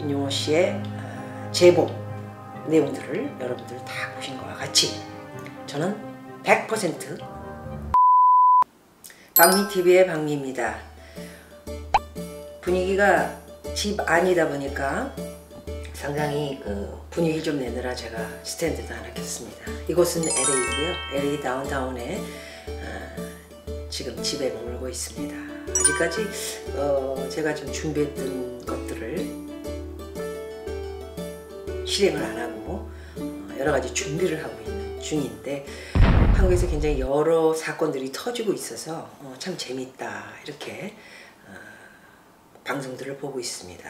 김용호 씨의 제보 내용들을 여러분들 다 보신 것과 같이 저는 100% 박미TV의 박미입니다. 분위기가 집 안이다 보니까 상당히 분위기 좀 내느라 제가 스탠드도 하나 켰습니다. 이곳은 LA이고요. LA 다운타운에 지금 집에 머물고 있습니다. 아직까지 제가 좀 준비했던 것들을 실행을 안 하고 여러 가지 준비를 하고 있는 중인데 한국에서 굉장히 여러 사건들이 터지고 있어서 참 재밌다 이렇게 방송들을 보고 있습니다.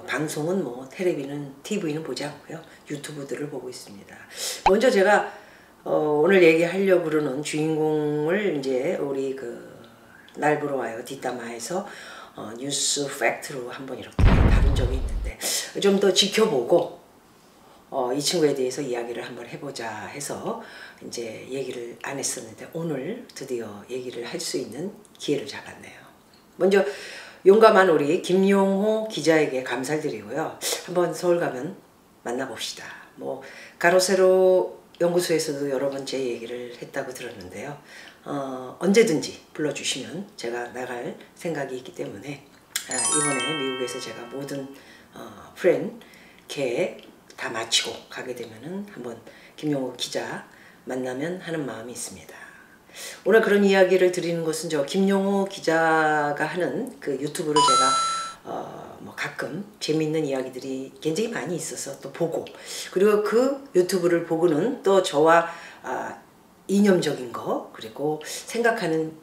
방송은 뭐 텔레비는 TV는 보지 않고요. 유튜브들을 보고 있습니다. 먼저 제가 오늘 얘기하려고 그러는 주인공을 이제 우리 날 보러 와요 뒷담화에서 뉴스 팩트로 한번 이렇게 다룬 적이 있는데 좀 더 지켜보고 이 친구에 대해서 이야기를 한번 해보자 해서 이제 얘기를 안 했었는데 오늘 드디어 얘기를 할 수 있는 기회를 잡았네요. 먼저 용감한 우리 김용호 기자에게 감사를 드리고요. 한번 서울 가면 만나봅시다. 뭐 가로세로 연구소에서도 여러 번 제 얘기를 했다고 들었는데요. 언제든지 불러주시면 제가 나갈 생각이 있기 때문에 이번에 미국에서 제가 모든 프렌 계획 다 마치고 가게 되면은 한번 김용호 기자 만나면 하는 마음이 있습니다. 오늘 그런 이야기를 드리는 것은 저 김용호 기자가 하는 그 유튜브를 제가 뭐 가끔 재미있는 이야기들이 굉장히 많이 있어서 또 보고 그리고 그 유튜브를 보고는 또 저와 이념적인 거 그리고 생각하는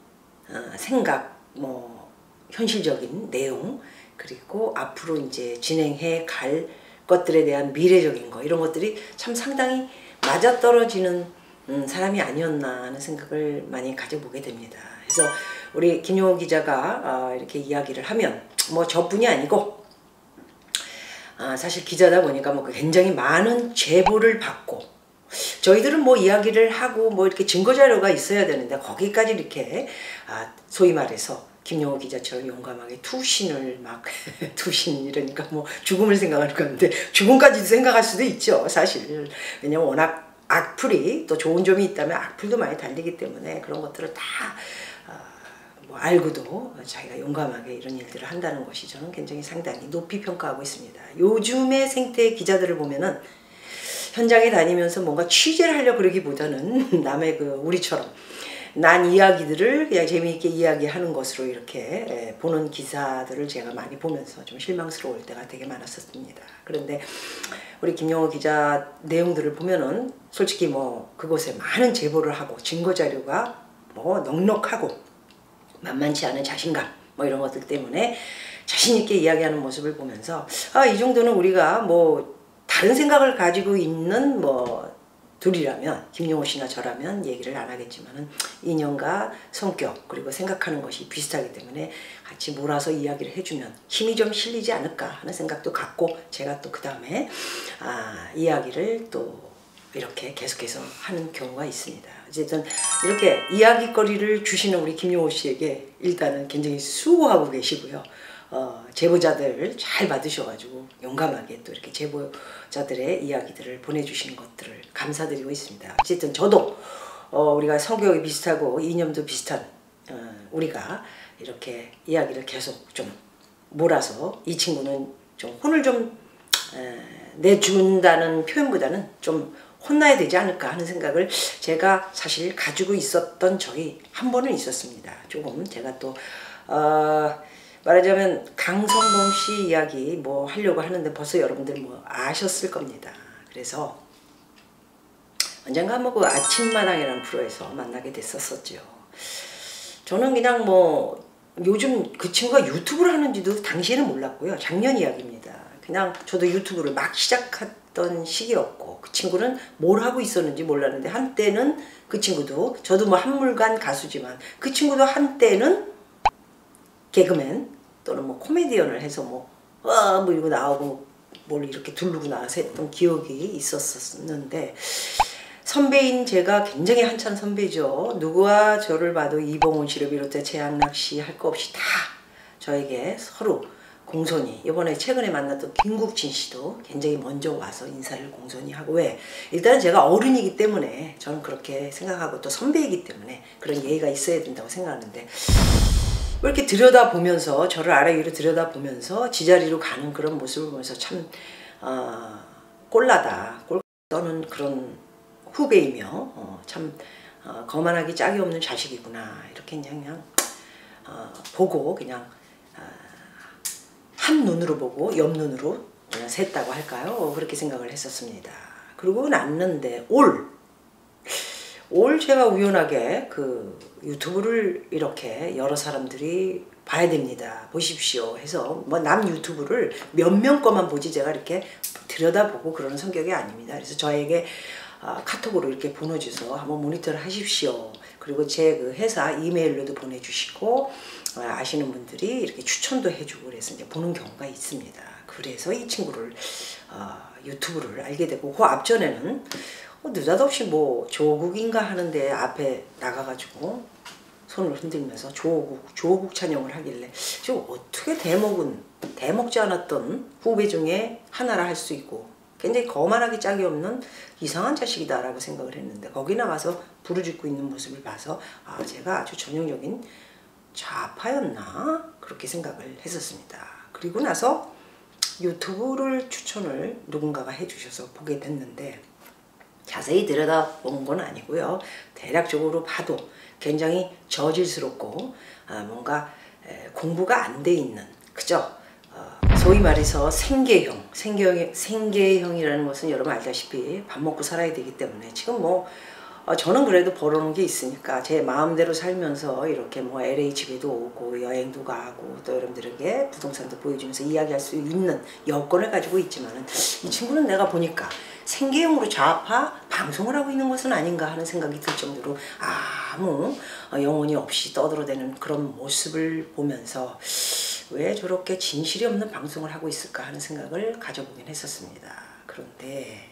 생각 뭐 현실적인 내용 그리고 앞으로 이제 진행해 갈 것들에 대한 미래적인 거 이런 것들이 참 상당히 맞아떨어지는 사람이 아니었나 하는 생각을 많이 가져보게 됩니다. 그래서 우리 김용호 기자가 이렇게 이야기를 하면 뭐 저뿐이 아니고 사실 기자다 보니까 뭐 굉장히 많은 제보를 받고 저희들은 뭐 이야기를 하고 뭐 이렇게 증거 자료가 있어야 되는데 거기까지 이렇게 소위 말해서 김용호 기자처럼 용감하게 투신을 막 투신 이러니까 뭐 죽음을 생각할 건데 죽음까지도 생각할 수도 있죠 사실. 왜냐면 워낙 악플이 또 좋은 점이 있다면 악플도 많이 달리기 때문에 그런 것들을 다 뭐 알고도 자기가 용감하게 이런 일들을 한다는 것이 저는 굉장히 상당히 높이 평가하고 있습니다. 요즘의 생태 기자들을 보면은 현장에 다니면서 뭔가 취재를 하려고 그러기보다는 남의 우리처럼 난 이야기들을 그냥 재미있게 이야기하는 것으로 이렇게 보는 기사들을 제가 많이 보면서 좀 실망스러울 때가 되게 많았었습니다. 그런데 우리 김용호 기자 내용들을 보면은 솔직히 뭐 그곳에 많은 제보를 하고 증거 자료가 뭐 넉넉하고 만만치 않은 자신감 뭐 이런 것들 때문에 자신 있게 이야기하는 모습을 보면서 이 정도는 우리가 뭐 다른 생각을 가지고 있는 뭐 둘이라면 김용호 씨나 저라면 얘기를 안 하겠지만은 인연과 성격 그리고 생각하는 것이 비슷하기 때문에 같이 몰아서 이야기를 해주면 힘이 좀 실리지 않을까 하는 생각도 갖고 제가 또 그 다음에 이야기를 또 이렇게 계속해서 하는 경우가 있습니다. 어쨌든 이렇게 이야기거리를 주시는 우리 김용호 씨에게 일단은 굉장히 수고하고 계시고요. 제보자들 잘 받으셔가지고 용감하게 또 이렇게 제보자들의 이야기들을 보내주시는 것들을 감사드리고 있습니다. 어쨌든 저도 우리가 성격이 비슷하고 이념도 비슷한 우리가 이렇게 이야기를 계속 좀 몰아서 이 친구는 좀 혼을 좀 내준다는 표현보다는 좀 혼나야 되지 않을까 하는 생각을 제가 사실 가지고 있었던 적이 한 번은 있었습니다. 조금 제가 또 말하자면 강성범 씨 이야기 뭐 하려고 하는데 벌써 여러분들 뭐 아셨을 겁니다. 그래서 언젠가 뭐 그 아침마당이라는 프로에서 만나게 됐었죠. 저는 그냥 뭐 요즘 그 친구가 유튜브를 하는지도 당시에는 몰랐고요. 작년 이야기입니다. 그냥 저도 유튜브를 막 시작했던 시기였고 그 친구는 뭘 하고 있었는지 몰랐는데 한때는 그 친구도 저도 뭐 한물간 가수지만 그 친구도 한때는 개그맨 또는 뭐 코미디언을 해서 뭐 이러고 나오고 뭘 이렇게 두르고 나와서 했던 기억이 있었는데 선배인 제가 굉장히 한참 선배죠. 누구와 저를 봐도 이봉훈 씨를 비롯해 최양락 씨 할 거 없이 다 저에게 서로 공손히 이번에 최근에 만났던 김국진 씨도 굉장히 먼저 와서 인사를 공손히 하고 왜? 일단은 제가 어른이기 때문에 저는 그렇게 생각하고 또 선배이기 때문에 그런 예의가 있어야 된다고 생각하는데 왜 이렇게 들여다보면서 저를 아래 위로 들여다보면서 지자리로 가는 그런 모습을 보면서 참 꼴나다 꼴 떠는 그런 후배이며 참 거만하기 짝이 없는 자식이구나 이렇게 그냥 보고 그냥 한 눈으로 보고 옆 눈으로 그냥 샜다고 할까요? 그렇게 생각을 했었습니다. 그러고 났는데 올 제가 우연하게 그 유튜브를 이렇게 여러 사람들이 봐야 됩니다. 보십시오 해서 뭐 남 유튜브를 몇 명 거만 보지 제가 이렇게 들여다보고 그러는 성격이 아닙니다. 그래서 저에게 카톡으로 이렇게 번호 주서 한번 모니터를 하십시오. 그리고 제 그 회사 이메일로도 보내주시고 아시는 분들이 이렇게 추천도 해주고 그래서 이제 보는 경우가 있습니다. 그래서 이 친구를 유튜브를 알게 되고 그 앞전에는 느닷없이 뭐 조국인가 하는데 앞에 나가가지고 손을 흔들면서 조국 찬양을 하길래 지금 어떻게 대먹지 않았던 후배 중에 하나라 할 수 있고 굉장히 거만하기 짝이 없는 이상한 자식이다 라고 생각을 했는데 거기 나가서 부르짖고 있는 모습을 봐서 제가 아주 전형적인 좌파였나 그렇게 생각을 했었습니다. 그리고 나서 유튜브를 추천을 누군가가 해주셔서 보게 됐는데 자세히 들여다본 건 아니고요. 대략적으로 봐도 굉장히 저질스럽고 뭔가 공부가 안 돼 있는 그죠? 소위 말해서 생계형이라는 것은 여러분 알다시피 밥 먹고 살아야 되기 때문에 지금 뭐 저는 그래도 벌어놓은 게 있으니까 제 마음대로 살면서 이렇게 뭐 LA 집에도 오고 여행도 가고 또 여러분들에게 부동산도 보여주면서 이야기할 수 있는 여건을 가지고 있지만은 이 친구는 내가 보니까 생계형으로 좌파 방송을 하고 있는 것은 아닌가 하는 생각이 들 정도로 아무 영혼이 없이 떠들어대는 그런 모습을 보면서 왜 저렇게 진실이 없는 방송을 하고 있을까 하는 생각을 가져보긴 했었습니다. 그런데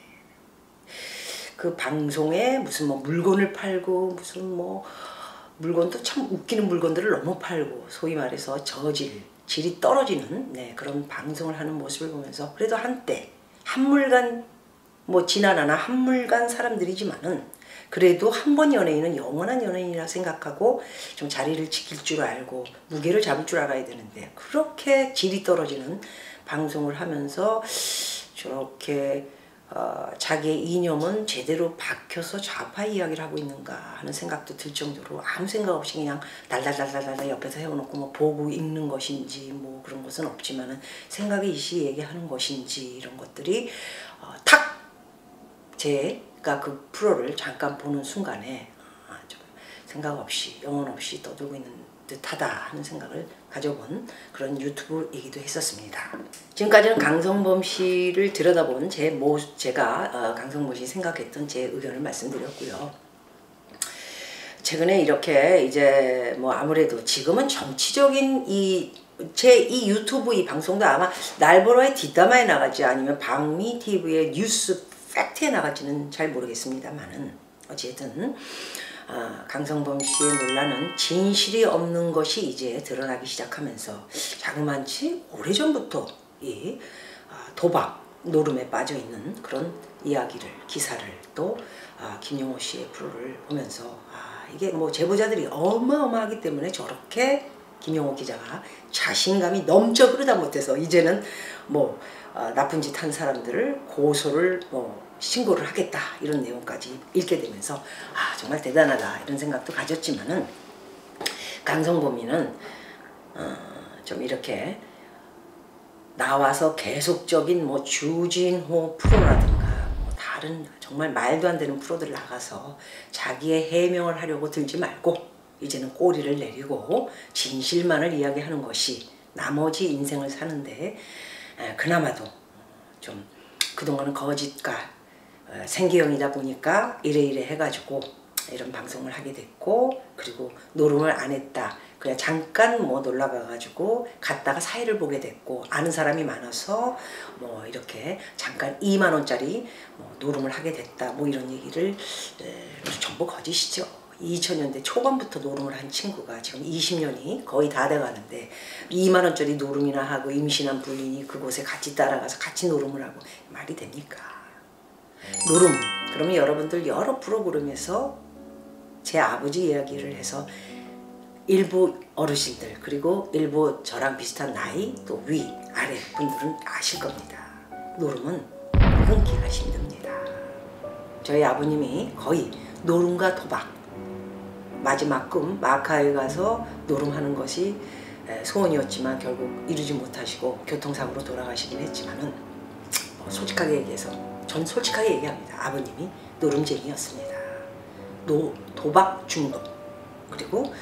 그 방송에 무슨 뭐 물건을 팔고 무슨 뭐 물건도 참 웃기는 물건들을 너무 팔고 소위 말해서 질이 떨어지는 그런 방송을 하는 모습을 보면서 그래도 한때 한물간 뭐 지나나나 한물간 사람들이지만은 그래도 한 번 연예인은 영원한 연예인이라 생각하고 좀 자리를 지킬 줄 알고 무게를 잡을 줄 알아야 되는데 그렇게 질이 떨어지는 방송을 하면서 저렇게 자기의 이념은 제대로 박혀서 좌파 이야기를 하고 있는가 하는 생각도 들 정도로 아무 생각 없이 그냥 달달달달달 옆에서 해놓고 뭐 보고 읽는 것인지 뭐 그런 것은 없지만은 생각의 이시 얘기하는 것인지 이런 것들이 탁 제가 그 프로를 잠깐 보는 순간에 좀 생각 없이 영혼 없이 떠들고 있는 듯하다 하는 생각을 가져본 그런 유튜브이기도 했었습니다. 지금까지는 강성범 씨를 들여다본 제가 강성범 씨 생각했던 제 의견을 말씀드렸고요. 최근에 이렇게 이제 뭐 아무래도 지금은 정치적인 이 유튜브 이 방송도 아마 날보러의 뒷담화에 나가지 아니면 박미TV의 뉴스 팩트에 나갈지는 잘 모르겠습니다만은 어쨌든 강성범 씨의 논란은 진실이 없는 것이 이제 드러나기 시작하면서 자그만치 오래전부터 이 도박 노름에 빠져있는 그런 이야기를 기사를 또 김용호 씨의 프로를 보면서 이게 뭐 제보자들이 어마어마하기 때문에 저렇게 김용호 기자가 자신감이 넘쳐 흐르다 못해서 이제는 뭐 나쁜 짓 한 사람들을 고소를 신고를 하겠다 이런 내용까지 읽게 되면서 정말 대단하다 이런 생각도 가졌지만은 강성범이는 좀 이렇게 나와서 계속적인 뭐 주진호 프로라든가 뭐 다른 정말 말도 안 되는 프로들 나가서 자기의 해명을 하려고 들지 말고 이제는 꼬리를 내리고 진실만을 이야기하는 것이 나머지 인생을 사는데 그나마도 좀 그동안은 거짓과 생계형이다 보니까 이래 해가지고 이런 방송을 하게 됐고 그리고 노름을 안 했다. 그냥 잠깐 뭐 놀러 가가지고 갔다가 사이를 보게 됐고 아는 사람이 많아서 뭐 이렇게 잠깐 2만 원짜리 뭐 노름을 하게 됐다. 뭐 이런 얘기를 전부 거짓이죠. 2000년대 초반부터 노름을 한 친구가 지금 20년이 거의 다 돼가는데 2만 원짜리 노름이나 하고 임신한 부인이 그곳에 같이 따라가서 같이 노름을 하고 말이 됩니까? 노름. 그러면 여러분들 여러 프로그램에서 제 아버지 이야기를 해서 일부 어르신들 그리고 일부 저랑 비슷한 나이 또 위 아래 분들은 아실 겁니다. 노름은 끊기가 힘듭니다. 저희 아버님이 거의 노름과 도박 마지막 꿈 마카오에 가서 노름하는 것이 소원이었지만 결국 이루지 못하시고 교통사고로 돌아가시긴 했지만은 솔직하게 얘기해서 전 솔직하게 얘기합니다. 아버님이 노름쟁이였습니다. 도박 중독 그리고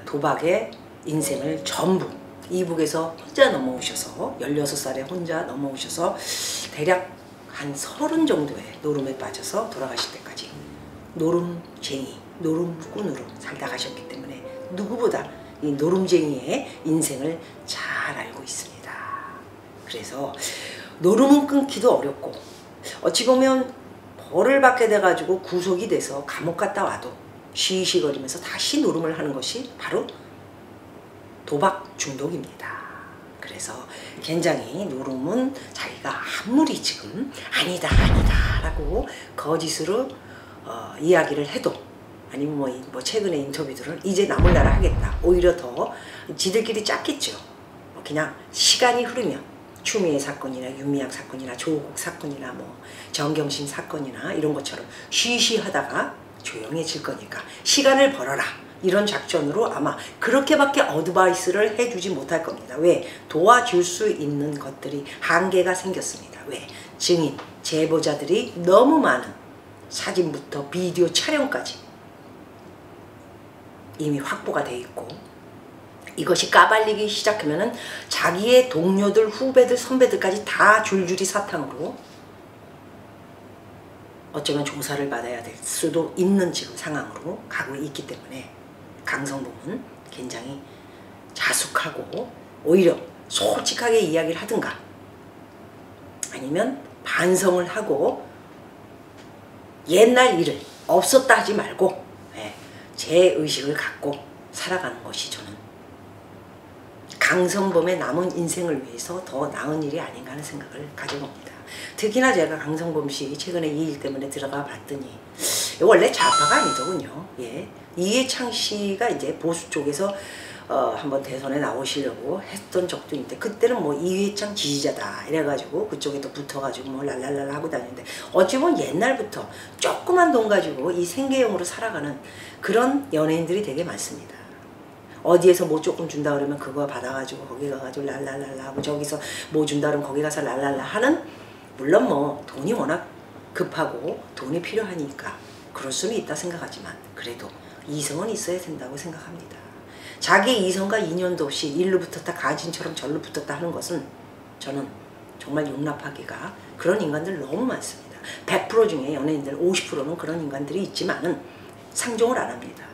도박의 인생을 전부 이북에서 혼자 넘어오셔서 16살에 혼자 넘어오셔서 대략 한 30 정도의 노름에 빠져서 돌아가실 때까지 노름쟁이, 노름꾼으로 살다 가셨기 때문에 누구보다 이 노름쟁이의 인생을 잘 알고 있습니다. 그래서 노름은 끊기도 어렵고 어찌 보면 벌을 받게 돼가지고 구속이 돼서 감옥 갔다 와도 쉬쉬거리면서 다시 노름을 하는 것이 바로 도박 중독입니다. 그래서 굉장히 노름은 자기가 아무리 지금 아니다 라고 거짓으로 이야기를 해도 아니면 뭐 최근에 인터뷰들은 이제 남을 나라 하겠다 오히려 더 지들끼리 짰겠죠. 그냥 시간이 흐르면 추미애 사건이나 윤미향 사건이나 조국 사건이나 뭐 정경심 사건이나 이런 것처럼 쉬쉬하다가 조용해질 거니까 시간을 벌어라 이런 작전으로 아마 그렇게밖에 어드바이스를 해주지 못할 겁니다. 왜? 도와줄 수 있는 것들이 한계가 생겼습니다. 왜? 증인, 제보자들이 너무 많은 사진부터 비디오 촬영까지 이미 확보가 돼 있고 이것이 까발리기 시작하면은 자기의 동료들, 후배들, 선배들까지 다 줄줄이 사탕으로 어쩌면 조사를 받아야 될 수도 있는 지금 상황으로 가고 있기 때문에 강성범은 굉장히 자숙하고 오히려 솔직하게 이야기를 하든가 아니면 반성을 하고 옛날 일을 없었다 하지 말고 제 의식을 갖고 살아가는 것이 저는 강성범의 남은 인생을 위해서 더 나은 일이 아닌가 하는 생각을 가져봅니다. 특히나 제가 강성범 씨 최근에 이 일 때문에 들어가 봤더니 원래 좌파가 아니더군요. 예. 이해창 씨가 이제 보수 쪽에서 한번 대선에 나오시려고 했던 적도 있는데 그때는 뭐 이해창 지지자다 이래가지고 그쪽에 또 붙어가지고 뭐 랄랄랄 하고 다니는데 어찌 보면 옛날부터 조그만 돈 가지고 이 생계형으로 살아가는 그런 연예인들이 되게 많습니다. 어디에서 뭐 조금 준다 그러면 그거 받아가지고 거기 가가지고 랄랄랄라 하고 저기서 뭐 준다 그러면 거기 가서 랄랄라 하는 물론 뭐 돈이 워낙 급하고 돈이 필요하니까 그럴 수는 있다 생각하지만 그래도 이성은 있어야 된다고 생각합니다. 자기 이성과 인연도 없이 일로 붙었다 가진처럼 절로 붙었다 하는 것은 저는 정말 용납하기가 그런 인간들 너무 많습니다. 100% 중에 연예인들 50%는 그런 인간들이 있지만은 상종을 안 합니다.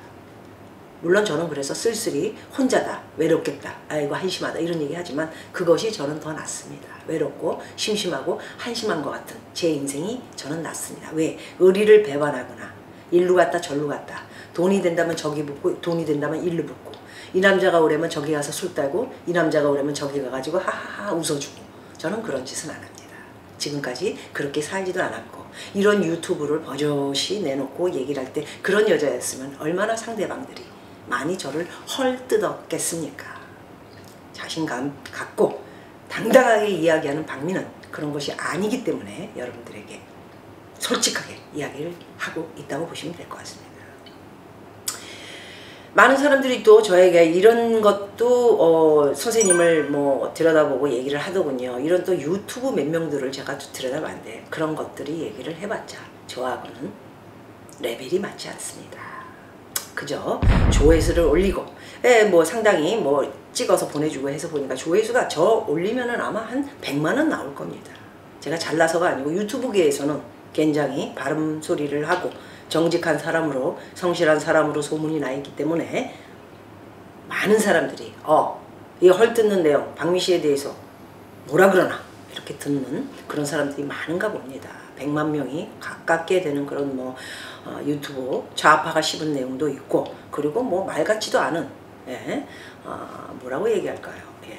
물론 저는 그래서 쓸쓸히 혼자다, 외롭겠다, 아이고 한심하다 이런 얘기 하지만 그것이 저는 더 낫습니다. 외롭고 심심하고 한심한 것 같은 제 인생이 저는 낫습니다. 왜? 의리를 배반하거나 일루 갔다 절루 갔다 돈이 된다면 저기 붙고 돈이 된다면 일루 붙고 이 남자가 오려면 저기 가서 술 따고 이 남자가 오려면 저기 가가지고 하하하 웃어주고 저는 그런 짓은 안 합니다. 지금까지 그렇게 살지도 않았고 이런 유튜브를 버젓이 내놓고 얘기를 할 때 그런 여자였으면 얼마나 상대방들이 많이 저를 헐뜯었겠습니까? 자신감 갖고 당당하게 이야기하는 박민은 그런 것이 아니기 때문에 여러분들에게 솔직하게 이야기를 하고 있다고 보시면 될 것 같습니다. 많은 사람들이 또 저에게 이런 것도 선생님을 뭐 들여다보고 얘기를 하더군요. 이런 또 유튜브 몇 명들을 제가 들여다봤는데 그런 것들이 얘기를 해봤자 저하고는 레벨이 맞지 않습니다. 그저 조회수를 올리고 뭐 상당히 뭐 찍어서 보내주고 해서 보니까 조회수가 저 올리면은 아마 한 100만원 나올 겁니다. 제가 잘나서가 아니고 유튜브계에서는 굉장히 바른 소리를 하고 정직한 사람으로 성실한 사람으로 소문이 나 있기 때문에 많은 사람들이 이 헐뜯는 내용 박미 씨에 대해서 뭐라 그러나 이렇게 듣는 그런 사람들이 많은가 봅니다. 100만 명이 가깝게 되는 그런 뭐 유튜브 좌파가 씹은 내용도 있고, 그리고 뭐 말 같지도 않은, 예, 뭐라고 얘기할까요? 예,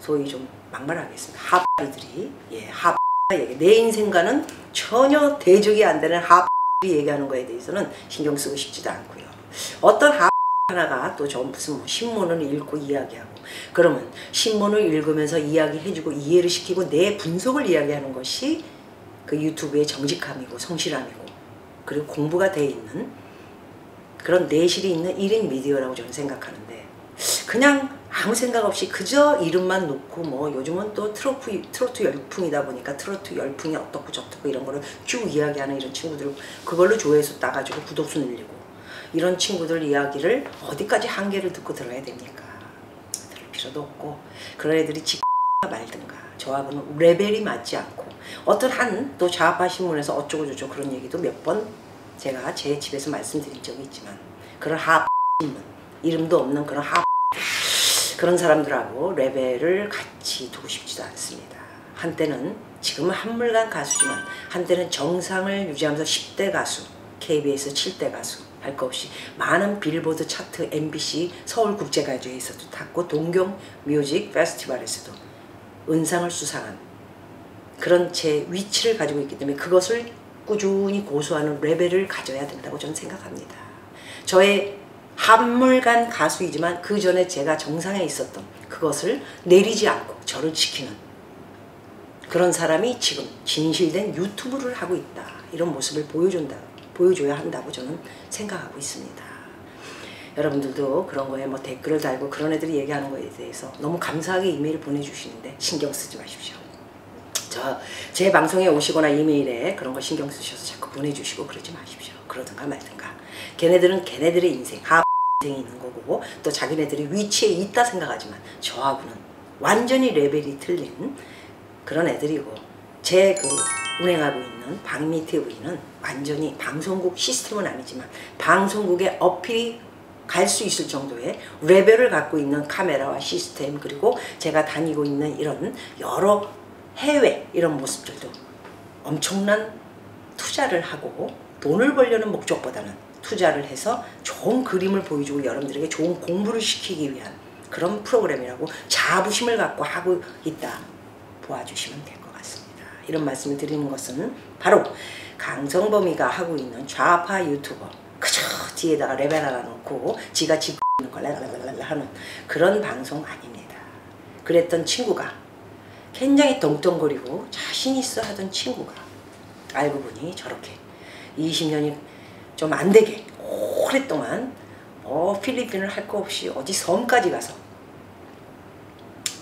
소위 좀 막말하겠습니다. 하빠리들이, 예, 하빠 얘기, 내 인생과는 전혀 대적이 안 되는 하빠리 얘기하는 거에 대해서는 신경 쓰고 싶지도 않고요. 어떤 하나가 또 저 무슨 뭐 신문을 읽고 이야기하고, 그러면 신문을 읽으면서 이야기해주고 이해를 시키고 내 분석을 이야기하는 것이 그 유튜브의 정직함이고 성실함이고, 그리고 공부가 돼 있는 그런 내실이 있는 1인 미디어라고 저는 생각하는데, 그냥 아무 생각 없이 그저 이름만 놓고, 뭐 요즘은 또 트로트 열풍이다 보니까 트로트 열풍이 어떻고 저떻고 이런 거를 쭉 이야기하는 이런 친구들, 그걸로 조회수 따가지고 구독수 늘리고, 이런 친구들 이야기를 어디까지 한계를 듣고 들어야 됩니까? 들을 필요도 없고, 그런 애들이 말든가, 저하고는 레벨이 맞지 않고, 어떤 한 또 좌파 신문에서 어쩌고 저쩌고 그런 얘기도 몇 번 제가 제 집에서 말씀드린 적이 있지만, 그런 신문, 이름도 없는 그런 그런 사람들하고 레벨을 같이 두고 싶지도 않습니다. 한때는, 지금은 한물간 가수지만 한때는 정상을 유지하면서 10대 가수, KBS 7대 가수 할 거 없이 많은 빌보드 차트, MBC 서울국제가요제에서도 탔고, 동경 뮤직 페스티벌에서도 은상을 수상한 그런 제 위치를 가지고 있기 때문에 그것을 꾸준히 고수하는 레벨을 가져야 된다고 저는 생각합니다. 저의 한물간 가수이지만 그 전에 제가 정상에 있었던 그것을 내리지 않고 저를 지키는 그런 사람이 지금 진실된 유튜브를 하고 있다, 이런 모습을 보여줘야 한다고 저는 생각하고 있습니다. 여러분들도 그런 거에 뭐 댓글을 달고 그런 애들이 얘기하는 거에 대해서 너무 감사하게 이메일을 보내주시는데 신경 쓰지 마십시오. 제 방송에 오시거나 이메일에 그런 거 신경 쓰셔서 자꾸 보내주시고 그러지 마십시오. 그러든가 말든가. 걔네들은 걔네들의 인생이 있는 거고, 또 자기네들이 위치에 있다 생각하지만 저하고는 완전히 레벨이 틀린 그런 애들이고, 제 그 운행하고 있는 박미TV는 완전히 방송국 시스템은 아니지만 방송국의 어필이 갈 수 있을 정도의 레벨을 갖고 있는 카메라와 시스템, 그리고 제가 다니고 있는 이런 여러 해외 이런 모습들도 엄청난 투자를 하고, 돈을 벌려는 목적보다는 투자를 해서 좋은 그림을 보여주고 여러분들에게 좋은 공부를 시키기 위한 그런 프로그램이라고 자부심을 갖고 하고 있다 보아주시면 될 것 같습니다. 이런 말씀을 드리는 것은 바로 강성범이가 하고 있는 좌파 유튜버, 그저 뒤에다가 레벨 하나 놓고 지가 짚는 걸 랄랄랄랄 하는 그런 방송 아닙니다. 그랬던 친구가, 굉장히 덩덩거리고 자신 있어 하던 친구가 알고 보니 저렇게 20년이 좀 안 되게 오랫동안 필리핀을 할 거 없이 어디 섬까지 가서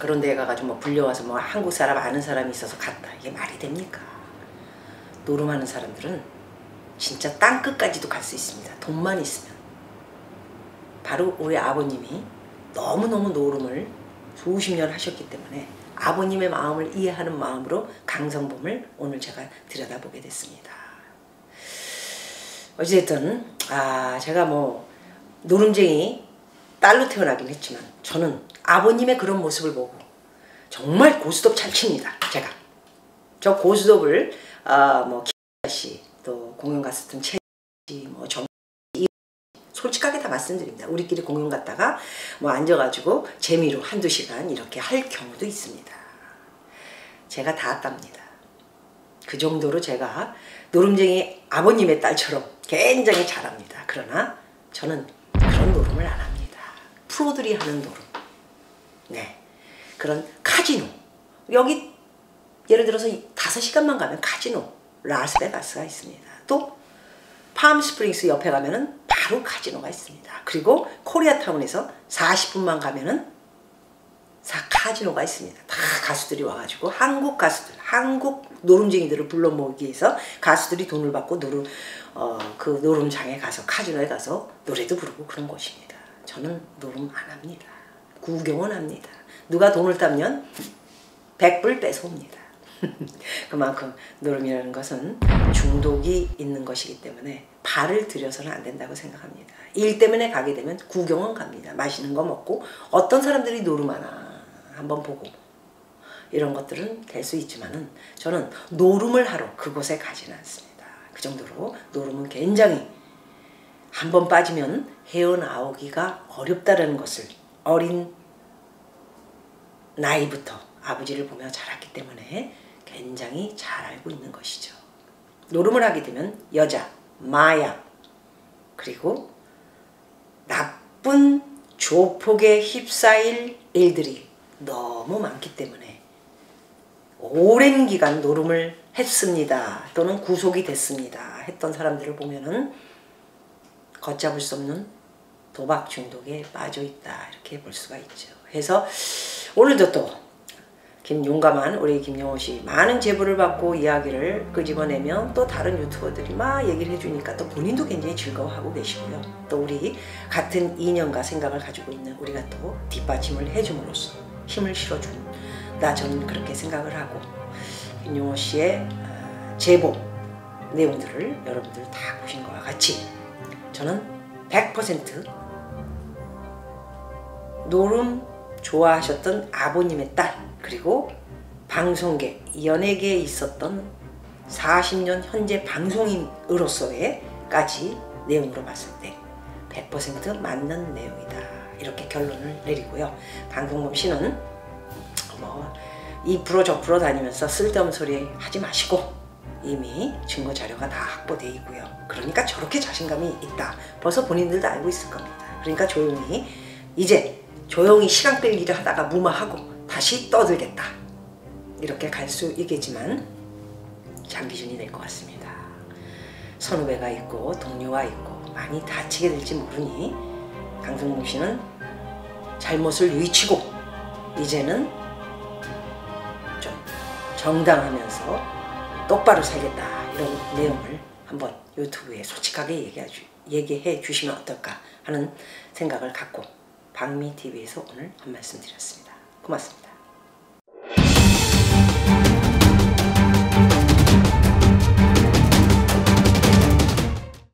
그런 데 가가지고 뭐 불려와서 뭐 한국 사람 아는 사람이 있어서 갔다, 이게 말이 됩니까? 노름하는 사람들은 진짜 땅끝까지도 갈 수 있습니다. 돈만 있으면. 바로 우리 아버님이 너무너무 노름을 수십 년 하셨기 때문에 아버님의 마음을 이해하는 마음으로 강성범을 오늘 제가 들여다보게 됐습니다. 어찌됐든 제가 뭐 노름쟁이 딸로 태어나긴 했지만 저는 아버님의 그런 모습을 보고 정말 고스톱 잘 칩니다. 제가 저 고스톱을 뭐 기아씨, 또 공연 갔었던 채씨, 뭐 정 솔직하게 다 말씀드립니다. 우리끼리 공연 갔다가 뭐 앉아가지고 재미로 한두 시간 이렇게 할 경우도 있습니다. 제가 다 땁니다. 그 정도로 제가 노름쟁이 아버님의 딸처럼 굉장히 잘합니다. 그러나 저는 그런 노름을 안 합니다. 프로들이 하는 노름. 네, 그런 카지노. 여기 예를 들어서 5시간만 가면 카지노 라스베가스가 있습니다. 또 팜스프링스 옆에 가면은 바로 카지노가 있습니다. 그리고 코리아타운에서 40분만 가면은 카지노가 있습니다. 다 가수들이 와가지고 한국 가수들, 한국 노름쟁이들을 불러 모으기 위해서 가수들이 돈을 받고 그 노름장에 가서, 카지노에 가서 노래도 부르고 그런 곳입니다. 저는 노름 안 합니다. 구경은 합니다. 누가 돈을 따면 100불 뺏어옵니다. 그만큼 노름이라는 것은 중독이 있는 것이기 때문에 발을 들여서는 안 된다고 생각합니다. 일 때문에 가게 되면 구경은 갑니다. 맛있는 거 먹고, 어떤 사람들이 노름하나 한번 보고, 이런 것들은 될 수 있지만은 저는 노름을 하러 그곳에 가지는 않습니다. 그 정도로 노름은 굉장히 한번 빠지면 헤어나오기가 어렵다는 것을 어린 나이부터 아버지를 보며 자랐기 때문에 굉장히 잘 알고 있는 것이죠. 노름을 하게 되면 여자, 마약, 그리고 나쁜 조폭에 휩싸일 일들이 너무 많기 때문에 오랜 기간 노름을 했습니다. 또는 구속이 됐습니다. 했던 사람들을 보면은 걷잡을 수 없는 도박 중독에 빠져 있다. 이렇게 볼 수가 있죠. 그래서 오늘도 또 용감한 우리 김용호 씨 많은 제보를 받고 이야기를 끄집어내면 또 다른 유튜버들이 막 얘기를 해주니까 또 본인도 굉장히 즐거워하고 계시고요. 또 우리 같은 이념과 생각을 가지고 있는 우리가 또 뒷받침을 해줌으로써 힘을 실어준다. 저는 그렇게 생각을 하고 김용호 씨의 제보 내용들을 여러분들 다 보신 것과 같이 저는 100% 노름 좋아하셨던 아버님의 딸, 그리고 방송계, 연예계에 있었던 40년 현재 방송인으로서의까지 내용으로 봤을 때 100% 맞는 내용이다. 이렇게 결론을 내리고요. 방송범 씨는 이 프로 저 프로 다니면서 쓸데없는 소리 하지 마시고 이미 증거 자료가 다 확보되어 있고요. 그러니까 저렇게 자신감이 있다. 벌써 본인들도 알고 있을 겁니다. 그러니까 조용히 이제 조용히 시간 끌 일을 하다가 무마하고 다시 떠들겠다. 이렇게 갈 수 있겠지만 장기준이 될 것 같습니다. 선후배가 있고 동료가 있고 많이 다치게 될지 모르니 방송범 씨는 잘못을 뉘우치고 이제는 좀 정당하면서 똑바로 살겠다. 이런 내용을 한번 유튜브에 솔직하게 얘기해 주시면 어떨까 하는 생각을 갖고 박미TV에서 오늘 한 말씀 드렸습니다. 고맙습니다.